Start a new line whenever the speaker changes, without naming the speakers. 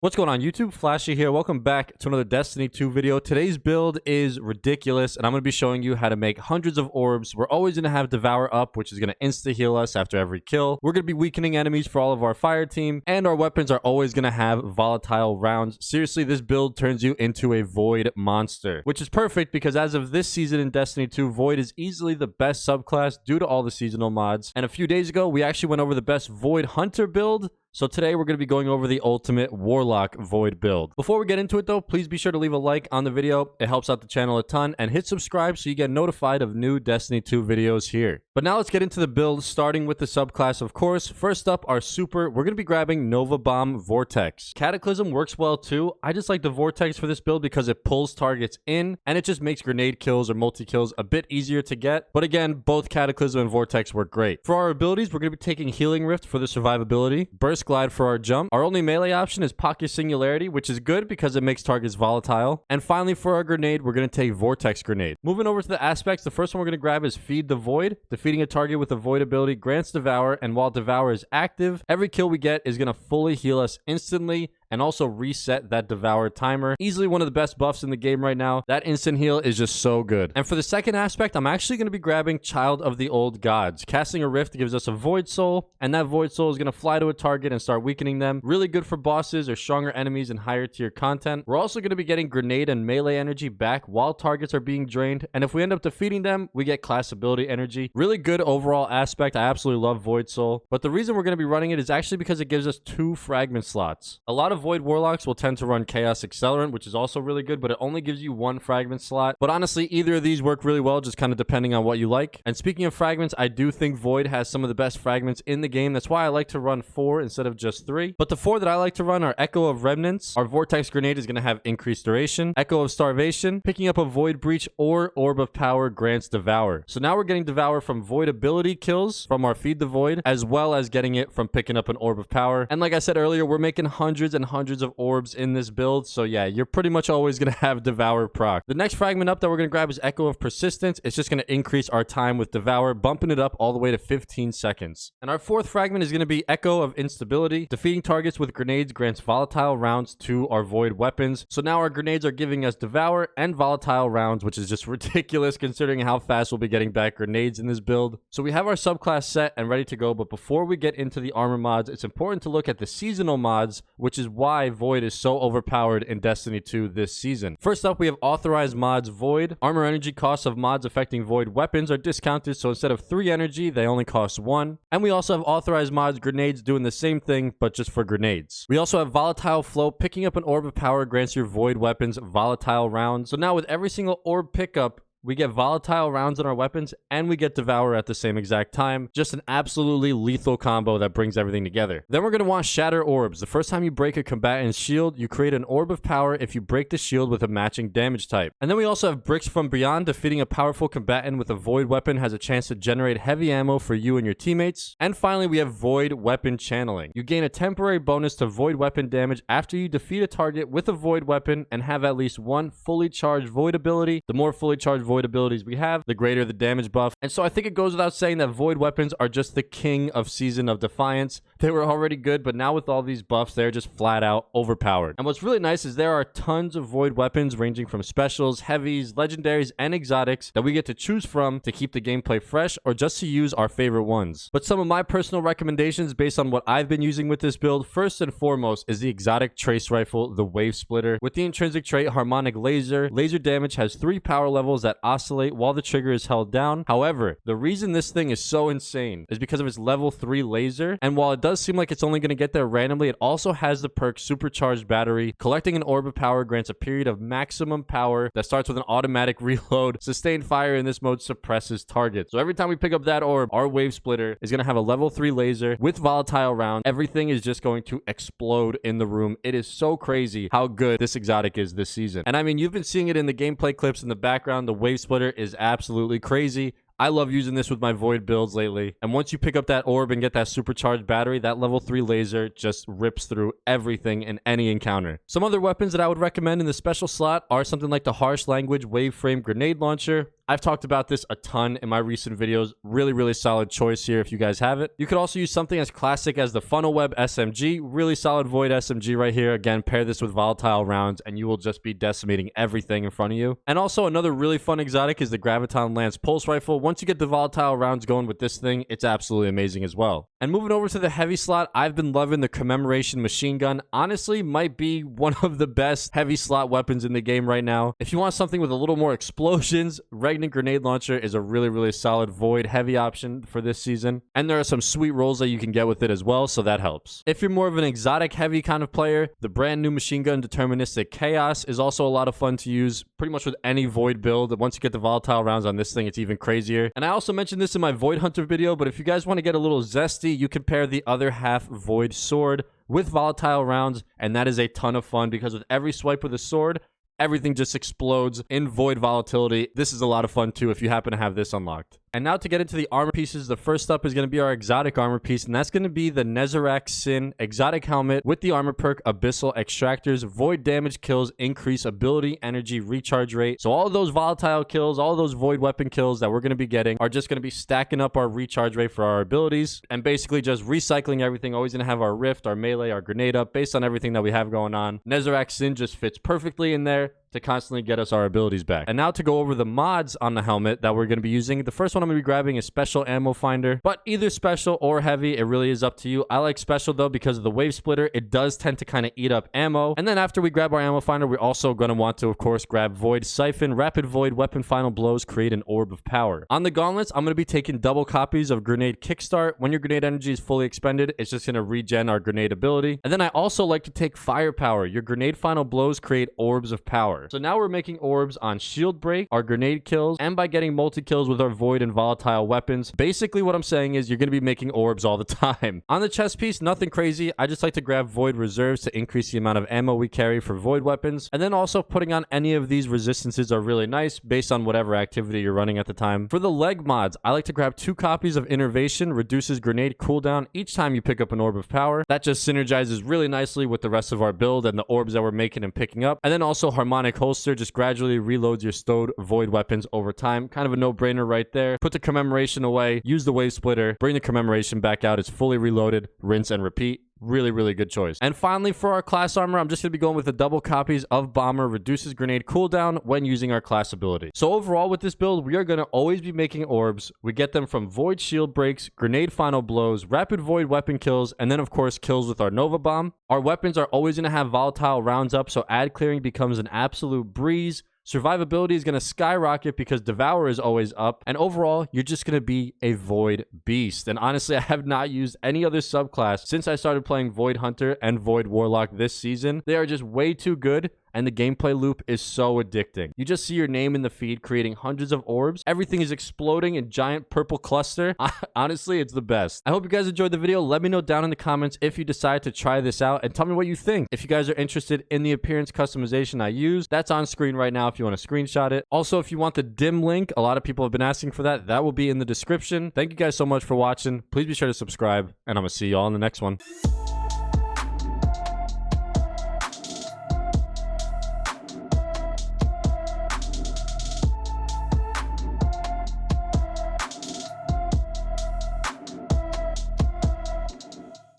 What's going on YouTube? Flashy here. Welcome back to another Destiny 2 video. Today's build is ridiculous and I'm going to be showing you how to make hundreds of orbs. We're always going to have Devour up, which is going to insta-heal us after every kill. We're going to be weakening enemies for all of our fire team, and our weapons are always going to have volatile rounds. Seriously, this build turns you into a Void monster, which is perfect because as of this season in Destiny 2, Void is easily the best subclass due to all the seasonal mods. And a few days ago, we actually went over the best Void Hunter build. So today we're going to be going over the ultimate Warlock Void build. Before we get into it though, please be sure to leave a like on the video. It helps out the channel a ton, and hit subscribe so you get notified of new Destiny 2 videos here. But now let's get into the build, starting with the subclass, of course. First up, our super, we're going to be grabbing Nova Bomb Vortex. Cataclysm works well too. I just like the Vortex for this build because it pulls targets in, and it just makes grenade kills or multi-kills a bit easier to get. But again, both Cataclysm and Vortex work great. For our abilities, we're going to be taking Healing Rift for the survivability, Burst Glide for our jump. Our only melee option is Pocket Singularity, which is good because it makes targets volatile. And finally, for our grenade, we're going to take Vortex Grenade. Moving over to the aspects, the first one we're going to grab is Feed the Void. Defeating a target with a Void ability grants Devour, and while Devour is active, every kill we get is going to fully heal us instantly and also reset that Devour timer. Easily one of the best buffs in the game right now. That instant heal is just so good. And for the second aspect, I'm actually going to be grabbing Child of the Old Gods. Casting a Rift gives us a Void Soul, and that Void Soul is going to fly to a target and start weakening them. Really good for bosses or stronger enemies in higher tier content. We're also going to be getting grenade and melee energy back while targets are being drained, and if we end up defeating them, we get class ability energy. Really good overall aspect. I absolutely love Void Soul, but the reason we're going to be running it is actually because it gives us 2 fragment slots. A lot of Void Warlocks will tend to run Chaos Accelerant, which is also really good, but it only gives you 1 fragment slot. But honestly, either of these work really well, just kind of depending on what you like. And speaking of fragments, I do think Void has some of the best fragments in the game. That's why I like to run 4 instead of just 3. But the 4 that I like to run are Echo of Remnants. Our Vortex Grenade is going to have increased duration. Echo of Starvation. Picking up a Void Breach or Orb of Power grants Devour. So now we're getting Devour from Void ability kills from our Feed the Void, as well as getting it from picking up an Orb of Power. And like I said earlier, we're making hundreds and hundreds of orbs in this build, so yeah, you're pretty much always going to have Devour proc. The next fragment up that we're going to grab is Echo of Persistence. It's just going to increase our time with Devour, bumping it up all the way to 15 seconds. And our fourth fragment is going to be Echo of Instability. Defeating targets with grenades grants volatile rounds to our Void weapons. So now our grenades are giving us Devour and volatile rounds, which is just ridiculous considering how fast we'll be getting back grenades in this build. So we have our subclass set and ready to go, but before we get into the armor mods, it's important to look at the seasonal mods, which is why Void is so overpowered in Destiny 2 this season. First up, we have authorized mods Void. Armor energy costs of mods affecting Void weapons are discounted, so instead of 3 energy, they only cost 1. And we also have authorized mods Grenades doing the same thing, but just for grenades. We also have Volatile Flow. Picking up an Orb of Power grants your Void weapons volatile rounds. So now with every single orb pickup, we get volatile rounds on our weapons, and we get Devour at the same exact time. Just an absolutely lethal combo that brings everything together. Then we're going to want Shatter Orbs. The first time you break a combatant's shield, you create an Orb of Power if you break the shield with a matching damage type. And then we also have Bricks from Beyond. Defeating a powerful combatant with a Void weapon has a chance to generate heavy ammo for you and your teammates. And finally, we have Void Weapon Channeling. You gain a temporary bonus to Void weapon damage after you defeat a target with a Void weapon and have at least 1 fully charged Void ability. The more fully charged Void abilities we have, the greater the damage buff. And so I think it goes without saying that Void weapons are just the king of Season of Defiance. They were already good, but now with all these buffs, they're just flat out overpowered. And what's really nice is there are tons of Void weapons ranging from specials, heavies, legendaries, and exotics that we get to choose from to keep the gameplay fresh or just to use our favorite ones. But some of my personal recommendations based on what I've been using with this build, first and foremost, is the exotic trace rifle, the Wave Splitter. With the intrinsic trait Harmonic Laser, laser damage has 3 power levels that oscillate while the trigger is held down. However, the reason this thing is so insane is because of its level 3 laser, and while it does seem like it's only going to get there randomly, it also has the perk Supercharged Battery. Collecting an Orb of Power grants a period of maximum power that starts with an automatic reload. Sustained fire in this mode suppresses targets. So every time we pick up that orb, our Wave Splitter is going to have a level 3 laser with volatile round. Everything is just going to explode in the room. It is so crazy how good this exotic is this season. And I mean, you've been seeing it in the gameplay clips in the background. The Wave Splitter is absolutely crazy. I love using this with my Void builds lately. And once you pick up that orb and get that supercharged battery, that level 3 laser just rips through everything in any encounter. Some other weapons that I would recommend in the special slot are something like the Harsh Language Wave Frame Grenade Launcher, I've talked about this a ton in my recent videos. Really solid choice here if you guys have it. You could also use something as classic as the Funnel Web SMG. Really solid Void SMG right here. Again, pair this with volatile rounds and you will just be decimating everything in front of you. And also another really fun exotic is the Graviton Lance Pulse Rifle. Once you get the volatile rounds going with this thing, it's absolutely amazing as well. And moving over to the heavy slot, I've been loving the Commemoration Machine Gun. Honestly, might be one of the best heavy slot weapons in the game right now. If you want something with a little more explosions, Regnant Grenade Launcher is a really solid Void heavy option for this season. And there are some sweet rolls that you can get with it as well, so that helps. If you're more of an exotic heavy kind of player, the brand new Machine Gun Deterministic Chaos is also a lot of fun to use pretty much with any Void build. Once you get the volatile rounds on this thing, it's even crazier. And I also mentioned this in my Void Hunter video, but if you guys want to get a little zesty, you can pair the other half Void Sword with volatile rounds, and that is a ton of fun because with every swipe with a sword, everything just explodes in Void volatility. This is a lot of fun too if you happen to have this unlocked. And now to get into the armor pieces, the first up is going to be our exotic armor piece, and that's going to be the Nezarec Sin exotic helmet with the armor perk Abyssal Extractors. Void damage kills increase ability, energy, recharge rate. So all of those volatile kills, all of those Void weapon kills that we're going to be getting are just going to be stacking up our recharge rate for our abilities and basically just recycling everything. Always going to have our rift, our melee, our grenade up based on everything that we have going on. Nezarec Sin just fits perfectly in there to constantly get us our abilities back. And now to go over the mods on the helmet that we're going to be using. The first one I'm going to be grabbing is Special Ammo Finder, but either special or heavy, it really is up to you. I like special though because of the wave splitter. It does tend to kind of eat up ammo. And then after we grab our ammo finder, we're also going to want to, of course, grab Void Siphon, Rapid Void, Weapon Final Blows, create an Orb of Power. On the gauntlets, I'm going to be taking double copies of Grenade Kickstart. When your grenade energy is fully expended, it's just going to regen our grenade ability. And then I also like to take Firepower. Your Grenade Final Blows create Orbs of Power. So now we're making orbs on Shield Break, our grenade kills, and by getting multi-kills with our Void and volatile weapons. Basically what I'm saying is you're going to be making orbs all the time. On the chest piece, nothing crazy. I just like to grab Void Reserves to increase the amount of ammo we carry for Void weapons. And then also putting on any of these resistances are really nice based on whatever activity you're running at the time. For the leg mods, I like to grab 2 copies of Innervation, reduces grenade cooldown each time you pick up an Orb of Power. That just synergizes really nicely with the rest of our build and the orbs that we're making and picking up. And then also Harmonic Holster just gradually reloads your stowed Void weapons over time. Kind of a no-brainer right there. Put the Commemoration away, use the Wave Splitter, bring the Commemoration back out. It's fully reloaded, rinse and repeat. Really good choice. And finally, for our class armor, I'm just going to be going with the double copies of Bomber, reduces grenade cooldown when using our class ability. So overall with this build, we are going to always be making orbs. We get them from Void Shield Breaks, Grenade Final Blows, Rapid Void weapon kills, and then of course kills with our Nova Bomb. Our weapons are always going to have volatile rounds up, so ad clearing becomes an absolute breeze. Survivability is going to skyrocket because Devour is always up. And overall, you're just going to be a Void beast. And honestly, I have not used any other subclass since I started playing Void Hunter and Void Warlock this season. They are just way too good. And the gameplay loop is so addicting. You just see your name in the feed creating hundreds of orbs. Everything is exploding in giant purple cluster. Honestly, it's the best. I hope you guys enjoyed the video. Let me know down in the comments if you decide to try this out and tell me what you think. If you guys are interested in the appearance customization I use, that's on screen right now if you want to screenshot it. Also, if you want the dim link, a lot of people have been asking for that. That will be in the description. Thank you guys so much for watching. Please be sure to subscribe, and I'm going to see you all in the next one.